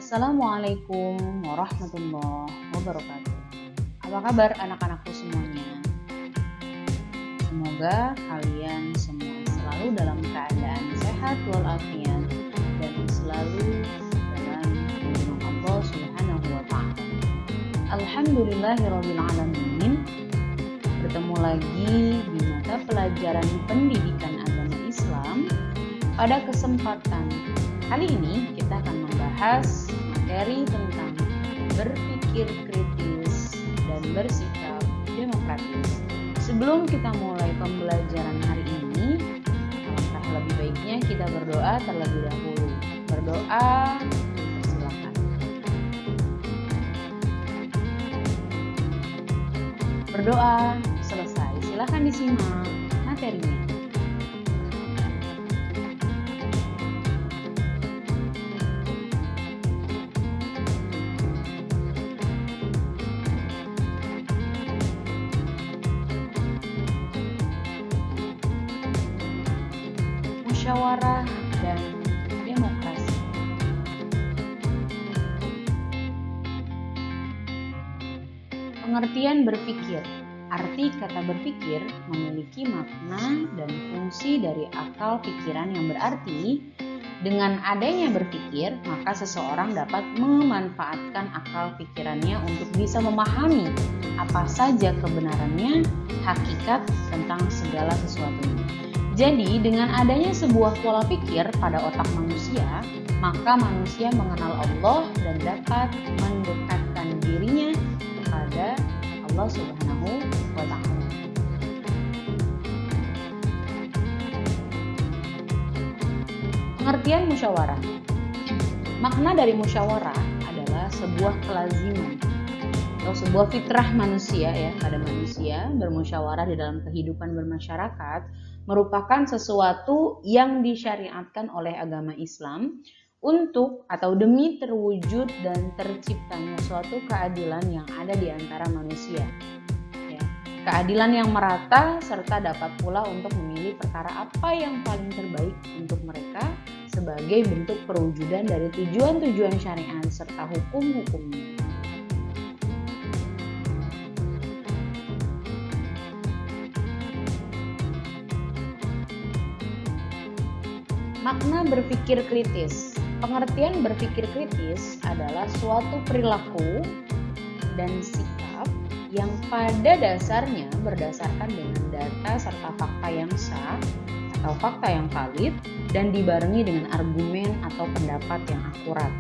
Assalamualaikum warahmatullahi wabarakatuh. Apa kabar anak-anakku semuanya? Semoga kalian semua selalu dalam keadaan sehat walafiat dan selalu dalam lindungan Allah Subhanahu wa taala. Alhamdulillahirabbil alamin. Bertemu lagi di mata pelajaran pendidikan agama Islam. Pada kesempatan kali ini kita akan membahas materi tentang berpikir kritis dan bersikap demokratis. Sebelum kita mulai pembelajaran hari ini, alangkah lebih baiknya kita berdoa terlebih dahulu. Berdoa, silakan. Berdoa selesai, silakan disimak materinya. Musyawarah dan demokrasi. Pengertian berpikir. Arti kata berpikir memiliki makna dan fungsi dari akal pikiran yang berarti dengan adanya berpikir, maka seseorang dapat memanfaatkan akal pikirannya untuk bisa memahami apa saja kebenarannya, hakikat tentang segala sesuatunya. Jadi, dengan adanya sebuah pola pikir pada otak manusia, maka manusia mengenal Allah dan dapat mendekatkan dirinya kepada Allah Subhanahu wa taala. Pengertian musyawarah. Makna dari musyawarah adalah sebuah kelaziman atau sebuah fitrah manusia pada manusia bermusyawarah di dalam kehidupan bermasyarakat merupakan sesuatu yang disyariatkan oleh agama Islam untuk atau demi terwujud dan terciptanya suatu keadilan yang ada di antara manusia. Keadilan yang merata serta dapat pula untuk memilih perkara apa yang paling terbaik untuk mereka sebagai bentuk perwujudan dari tujuan-tujuan syariat serta hukum-hukumnya. Makna berpikir kritis. Pengertian berpikir kritis adalah suatu perilaku dan sikap yang pada dasarnya berdasarkan dengan data serta fakta yang sah atau fakta yang valid dan dibarengi dengan argumen atau pendapat yang akurat.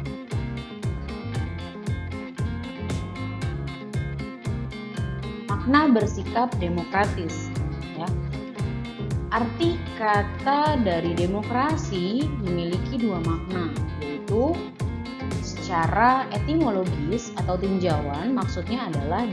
Makna bersikap demokratis. Arti kata dari demokrasi memiliki dua makna, yaitu secara etimologis atau tinjauan, maksudnya adalah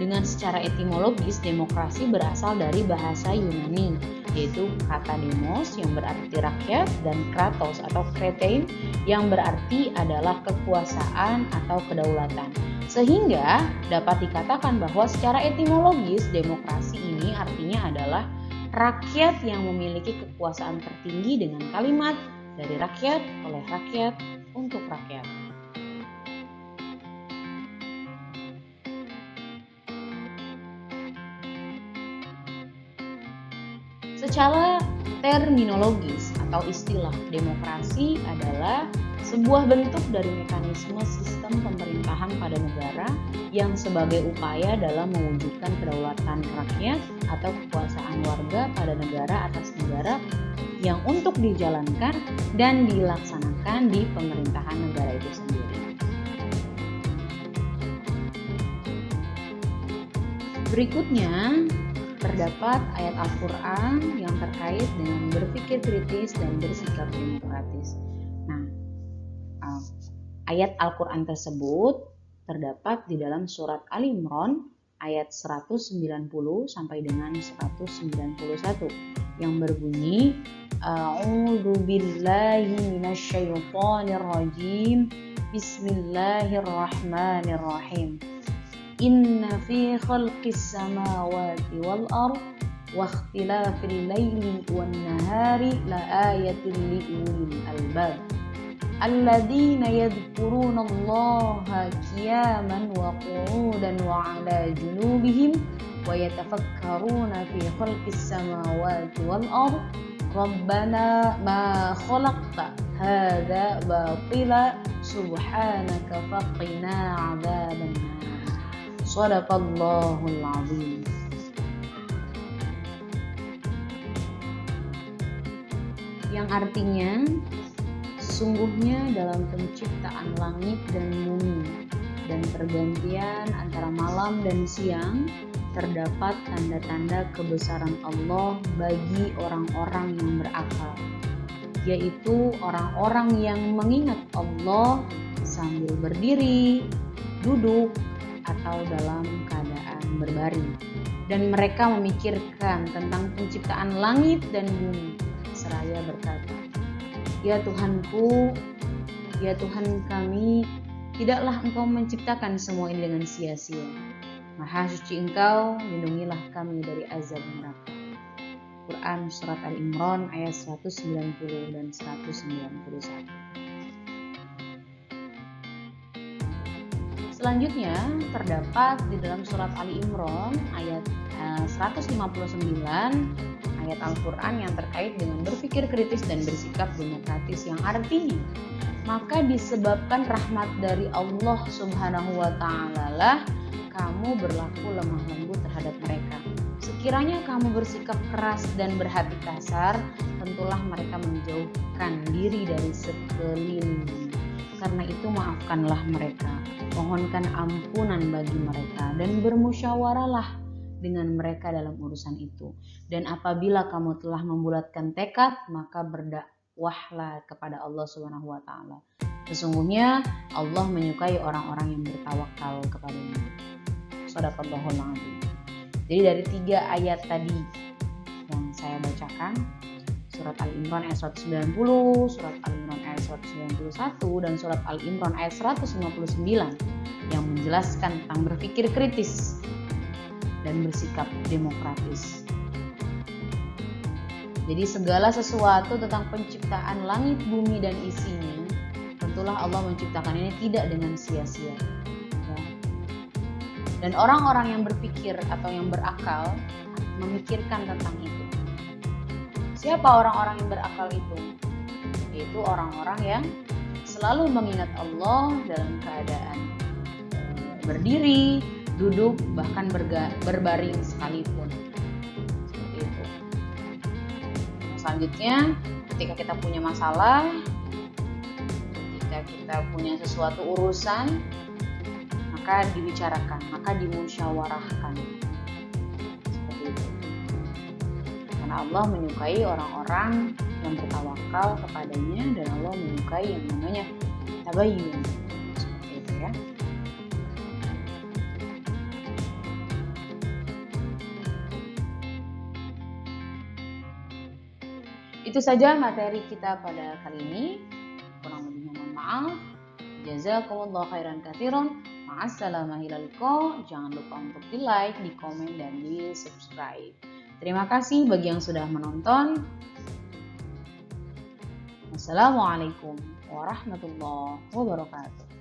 dengan secara etimologis demokrasi berasal dari bahasa Yunani, yaitu kata demos yang berarti rakyat dan kratos atau kretein yang berarti adalah kekuasaan atau kedaulatan. Sehingga dapat dikatakan bahwa secara etimologis demokrasi ini artinya adalah rakyat yang memiliki kekuasaan tertinggi dengan kalimat dari rakyat, oleh rakyat, untuk rakyat. Secara terminologis atau istilah, demokrasi adalah sebuah bentuk dari mekanisme sistem pemerintahan pada negara yang sebagai upaya dalam mewujudkan kedaulatan rakyat atau kekuasaan warga pada negara atas negara yang untuk dijalankan dan dilaksanakan di pemerintahan negara itu sendiri. Berikutnya, terdapat ayat Al-Quran yang terkait dengan berpikir kritis dan bersikap demokratis. Ayat Al-Quran tersebut terdapat di dalam surat Ali Imran ayat 190 sampai dengan 191 yang berbunyi A'udzu billahi minasyaitonir rajim. Bismillahirrahmanirrahim. Inna fi khalqis samawati wal ard wa ikhtilafil laili wan nahari la ayatin li ulil albab. alladzina yadhkurunallaha qiyaman wa qu'udan wa 'ala junubihim wa yatafakkaruna fi khalqis samawati wal ardh rabbana ma khalaqta hadza batila subhanaka faqina 'adzabannar. Shadaqallahul 'azim. Yang artinya, sesungguhnya dalam penciptaan langit dan bumi dan pergantian antara malam dan siang terdapat tanda-tanda kebesaran Allah bagi orang-orang yang berakal, yaitu orang-orang yang mengingat Allah sambil berdiri, duduk, atau dalam keadaan berbaring, dan mereka memikirkan tentang penciptaan langit dan bumi seraya berkata, "Ya Tuhanku, ya Tuhan kami, tidaklah Engkau menciptakan semua ini dengan sia-sia. Maha suci Engkau, lindungilah kami dari azab neraka." Quran Surat Al-Imran ayat 190 dan 191. Selanjutnya terdapat di dalam Surat Ali Imran ayat 159 ayat Al-Quran yang terkait dengan berpikir kritis dan bersikap demokratis, yang artinya, maka disebabkan rahmat dari Allah Subhanahu wa Ta'ala lah kamu berlaku lemah lembut terhadap mereka. Sekiranya kamu bersikap keras dan berhati kasar, tentulah mereka menjauhkan diri dari sekeliling. Karena itu maafkanlah mereka, mohonkan ampunan bagi mereka, dan bermusyawarahlah dengan mereka dalam urusan itu. Dan apabila kamu telah membulatkan tekad, maka berdakwahlah kepada Allah Subhanahu wa Ta'ala. Sesungguhnya Allah menyukai orang-orang yang bertawakal kepadanya. Shadaqallahul 'azim. Jadi dari 3 ayat tadi yang saya bacakan, Surat Al-Imran ayat 190, Surat Al-Imran ayat 191, dan Surat Al-Imran ayat 159 yang menjelaskan tentang berpikir kritis dan bersikap demokratis. Jadi segala sesuatu tentang penciptaan langit, bumi, dan isinya, tentulah Allah menciptakan ini tidak dengan sia-sia. Ya. Dan orang-orang yang berpikir atau yang berakal memikirkan tentang itu. Siapa orang-orang yang berakal itu? Yaitu orang-orang yang selalu mengingat Allah dalam keadaan berdiri, duduk, bahkan berbaring sekalipun. Seperti itu. Selanjutnya, ketika kita punya masalah, ketika kita punya sesuatu urusan, maka dibicarakan, maka dimusyawarahkan. Seperti itu. Karena Allah menyukai orang-orang yang bertawakal kepadanya, dan Allah menyukai yang namanya tabayyun. Seperti itu ya. Itu saja materi kita pada kali ini. Kurang lebihnya mohon maaf. Jazakumullah khairan katsiran. Ma'assalamah ilal liqa. Jangan lupa untuk di like, di komen, dan di subscribe. Terima kasih bagi yang sudah menonton. Wassalamualaikum warahmatullahi wabarakatuh.